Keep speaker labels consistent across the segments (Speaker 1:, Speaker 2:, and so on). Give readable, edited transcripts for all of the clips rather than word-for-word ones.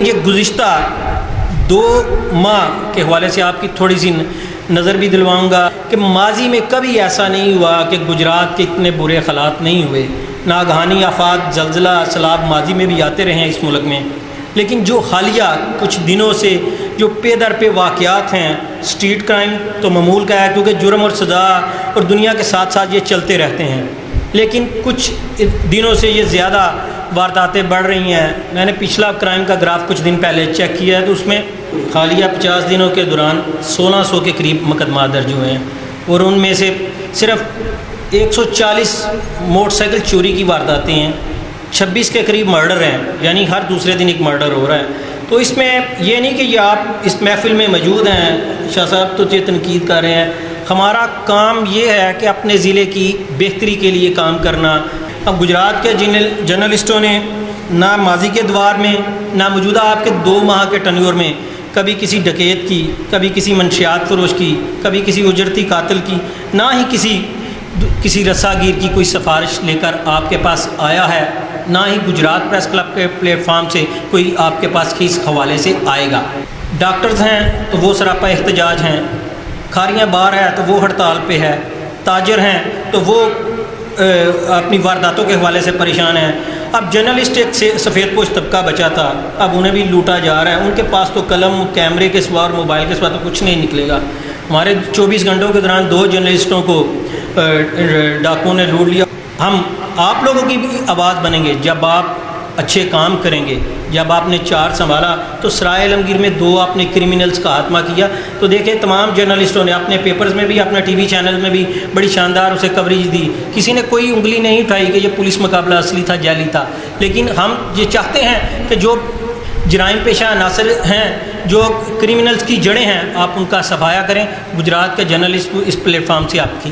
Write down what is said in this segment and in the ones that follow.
Speaker 1: یہ گزشتہ 2 ماہ کے حوالے سے آپ کی تھوڑی سی نظر بھی دلواؤں گا کہ ماضی میں کبھی ایسا نہیں ہوا کہ گجرات کے اتنے برے حالات نہیں ہوئے. ناگہانی آفات، زلزلہ، سیلاب ماضی میں بھی آتے رہے ہیں اس ملک میں، لیکن جو حالیہ کچھ دنوں سے جو پے در پہ واقعات ہیں، اسٹریٹ کرائم تو معمول کا ہے کیونکہ جرم اور سزا اور دنیا کے ساتھ ساتھ یہ چلتے رہتے ہیں، لیکن کچھ دنوں سے یہ زیادہ وارداتیں بڑھ رہی ہیں. میں نے پچھلا کرائم کا گراف کچھ دن پہلے چیک کیا ہے تو اس میں حالیہ 50 دنوں کے دوران 1600 کے قریب مقدمات درج ہوئے ہیں، اور ان میں سے صرف 140 موٹر سائیکل چوری کی وارداتیں ہیں، 26 کے قریب مرڈر ہیں، یعنی ہر دوسرے دن ایک مرڈر ہو رہا ہے. تو اس میں یہ نہیں کہ یہ آپ اس محفل میں موجود ہیں، شاہ صاحب تو یہ تنقید کر رہے ہیں، ہمارا کام یہ ہے کہ اپنے ضلع کی بہتری کے لیے کام کرنا. اب گجرات کے جرنلسٹوں نے نہ ماضی کے ادوار میں نہ موجودہ آپ کے 2 ماہ کے ٹنیور میں کبھی کسی ڈکیت کی، کبھی کسی منشیات فروش کی، کبھی کسی اجرتی قاتل کی، نہ ہی کسی رساگیر کی کوئی سفارش لے کر آپ کے پاس آیا ہے، نہ ہی گجرات پریس کلب کے پلیٹ فارم سے کوئی آپ کے پاس اس حوالے سے آئے گا. ڈاکٹرز ہیں تو وہ سراپا احتجاج ہیں، کھاریاں بار ہے تو وہ ہڑتال پہ ہے، تاجر ہیں تو وہ اپنی وارداتوں کے حوالے سے پریشان ہیں. اب جرنلسٹ ایک سفید پوش طبقہ بچا تھا، اب انہیں بھی لوٹا جا رہا ہے. ان کے پاس تو قلم، کیمرے کے سوا اور موبائل کے سوا تو کچھ نہیں نکلے گا. ہمارے 24 گھنٹوں کے دوران 2 جرنلسٹوں کو ڈاکوؤں نے لوٹ لیا. ہم آپ لوگوں کی بھی آواز بنیں گے جب آپ اچھے کام کریں گے. جب آپ نے 4 سنبھالا تو سرائے عالمگیر میں 2 آپ نے کرمنلز کا خاتمہ کیا. تو دیکھیں تمام جرنلسٹوں نے اپنے پیپرز میں بھی، اپنا ٹی وی چینل میں بھی بڑی شاندار اسے کوریج دی. کسی نے کوئی انگلی نہیں اٹھائی کہ یہ پولیس مقابلہ اصلی تھا، جعلی تھا. لیکن ہم یہ چاہتے ہیں کہ جو جرائم پیشہ عناصر ہیں، جو کرمنلز کی جڑیں ہیں، آپ ان کا صفایا کریں. گجرات کے جرنلسٹ اس پلیٹ فارم سے آپ کی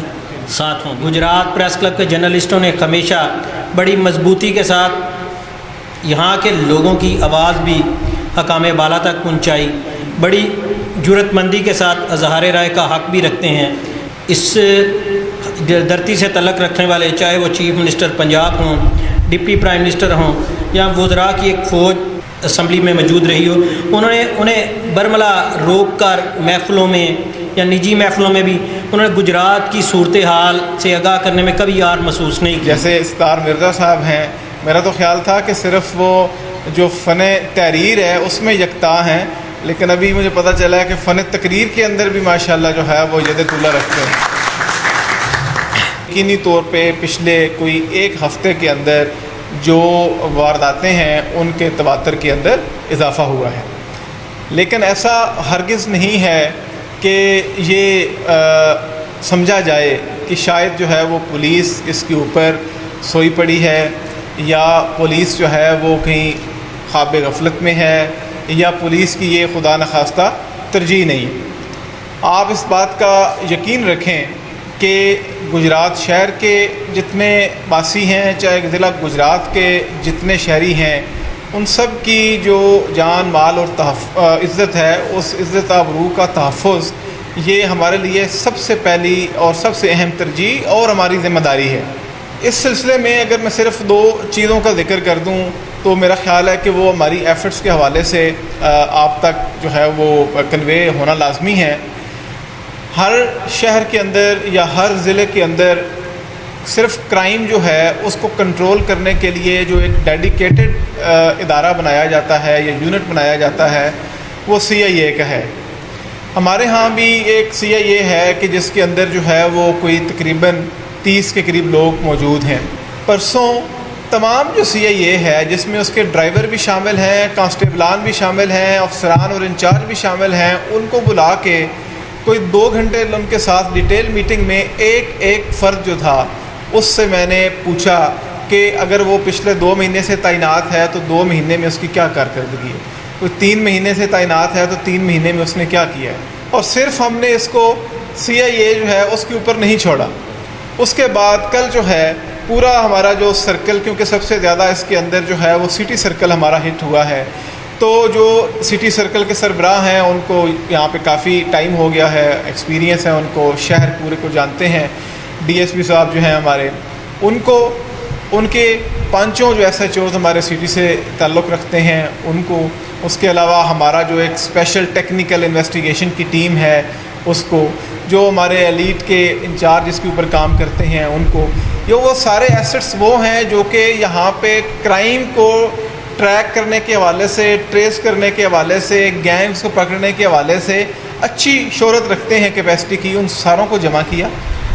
Speaker 1: ساتھ ہوں. گجرات پریس کلب کے جرنلسٹوں نے ہمیشہ بڑی مضبوطی کے ساتھ یہاں کے لوگوں کی آواز بھی حکام بالا تک پہنچائی، بڑی جرأت مندی کے ساتھ اظہار رائے کا حق بھی رکھتے ہیں. اس دھرتی سے تعلق رکھنے والے، چاہے وہ چیف منسٹر پنجاب ہوں، ڈپٹی پرائم منسٹر ہوں، یا وزراء کی ایک فوج اسمبلی میں موجود رہی ہو، انہیں برملا روک کر محفلوں میں یا نجی محفلوں میں بھی انہوں نے گجرات کی صورتحال سے آگاہ کرنے میں کبھی یار محسوس نہیں کیا.
Speaker 2: جیسے ستار مرزا صاحب ہیں، میرا تو خیال تھا کہ صرف وہ جو فن تحریر ہے اس میں یکتا ہیں، لیکن ابھی مجھے پتہ چلا ہے کہ فن تقریر کے اندر بھی ماشاءاللہ جو ہے وہ ید طولہ رکھتے ہیں. یقینی طور پہ پچھلے کوئی 1 ہفتے کے اندر جو وارداتیں ہیں ان کے تواتر کے اندر اضافہ ہوا ہے، لیکن ایسا ہرگز نہیں ہے کہ یہ سمجھا جائے کہ شاید جو ہے وہ پولیس اس کے اوپر سوئی پڑی ہے، یا پولیس جو ہے وہ کہیں خواب غفلت میں ہے، یا پولیس کی یہ خدا نخواستہ ترجیح نہیں ہے. آپ اس بات کا یقین رکھیں کہ گجرات شہر کے جتنے باسی ہیں، چاہے ضلع گجرات کے جتنے شہری ہیں، ان سب کی جو جان، مال اور عزت ہے، اس عزت آبرو کا تحفظ یہ ہمارے لیے سب سے پہلی اور سب سے اہم ترجیح اور ہماری ذمہ داری ہے. اس سلسلے میں اگر میں صرف 2 چیزوں کا ذکر کر دوں تو میرا خیال ہے کہ وہ ہماری ایفرٹس کے حوالے سے آپ تک جو ہے وہ کنوے ہونا لازمی ہے. ہر شہر کے اندر یا ہر ضلع کے اندر صرف کرائم جو ہے اس کو کنٹرول کرنے کے لیے جو ایک ڈیڈیکیٹڈ ادارہ بنایا جاتا ہے یا یونٹ بنایا جاتا ہے وہ CIA کا ہے. ہمارے ہاں بھی ایک CIA ہے کہ جس کے اندر جو ہے وہ کوئی تقریباً 30 کے قریب لوگ موجود ہیں. پرسوں تمام جو CIA ہے، جس میں اس کے ڈرائیور بھی شامل ہیں، کانسٹیبلان بھی شامل ہیں، افسران اور انچارج بھی شامل ہیں، ان کو بلا کے کوئی 2 گھنٹے ان کے ساتھ ڈیٹیل میٹنگ میں ایک فرد جو تھا اس سے میں نے پوچھا کہ اگر وہ پچھلے 2 مہینے سے تعینات ہے تو 2 مہینے میں اس کی کیا کارکردگی ہے، کوئی 3 مہینے سے تعینات ہے تو 3 مہینے میں اس نے کیا کیا ہے. اور صرف ہم نے اس کو CIA جو ہے اس کے اوپر نہیں چھوڑا. اس کے بعد کل جو ہے پورا ہمارا جو سرکل، کیونکہ سب سے زیادہ اس کے اندر جو ہے وہ سٹی سرکل ہمارا ہٹ ہوا ہے، تو جو سٹی سرکل کے سربراہ ہیں ان کو یہاں پہ کافی ٹائم ہو گیا ہے، ایکسپیرینس ہے ان کو، شہر پورے کو جانتے ہیں. DSP صاحب جو ہیں ہمارے، ان کو ان کے 5 جو SHOs ہمارے سٹی سے تعلق رکھتے ہیں، ان کو اس کے علاوہ ہمارا جو ایک اسپیشل ٹیکنیکل انویسٹیگیشن کی ٹیم ہے اس کو، جو ہمارے ایلیٹ کے انچارج اس کے اوپر کام کرتے ہیں ان کو، یہ وہ سارے ایسٹس وہ ہیں جو کہ یہاں پہ کرائم کو ٹریک کرنے کے حوالے سے، ٹریس کرنے کے حوالے سے، گینگز کو پکڑنے کے حوالے سے اچھی شہرت رکھتے ہیں کیپیسٹی کی. ان ساروں کو جمع کیا،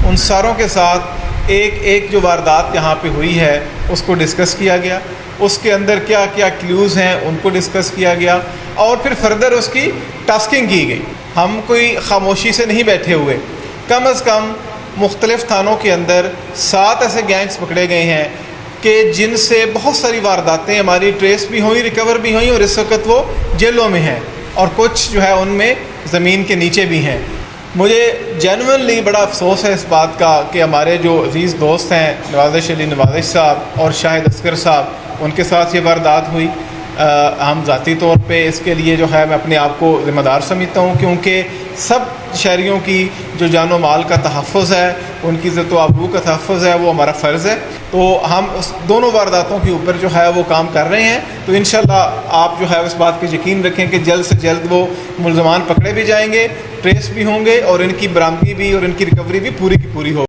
Speaker 2: ان ساروں کے ساتھ ایک جو واردات یہاں پہ ہوئی ہے اس کو ڈسکس کیا گیا، اس کے اندر کیا کیا کلیوز ہیں ان کو ڈسکس کیا گیا، اور پھر فردر اس کی ٹاسکنگ کی گئی. ہم کوئی خاموشی سے نہیں بیٹھے ہوئے، کم از کم مختلف تھانوں کے اندر 7 ایسے گینگز پکڑے گئے ہیں کہ جن سے بہت ساری وارداتیں ہماری ٹریس بھی ہوئیں، ریکور بھی ہوئیں، اور اس وقت وہ جیلوں میں ہیں، اور کچھ جو ہے ان میں زمین کے نیچے بھی ہیں. مجھے جینوئنلی بڑا افسوس ہے اس بات کا کہ ہمارے جو عزیز دوست ہیں نوازش علی نوازش صاحب اور شاہد اصغر صاحب، ان کے ساتھ یہ واردات ہوئی. ہم ذاتی طور پہ اس کے لیے جو ہے میں اپنے آپ کو ذمہ دار سمجھتا ہوں، کیونکہ سب شہریوں کی جو جان و مال کا تحفظ ہے، ان کی عزت و آبرو کا تحفظ ہے، وہ ہمارا فرض ہے. تو ہم اس دونوں وارداتوں کے اوپر جو ہے وہ کام کر رہے ہیں. تو انشاءاللہ آپ جو ہے اس بات پہ یقین رکھیں کہ جلد سے جلد وہ ملزمان پکڑے بھی جائیں گے، ٹریس بھی ہوں گے، اور ان کی برآمدگی بھی اور ان کی ریکوری بھی پوری کی پوری ہوگی.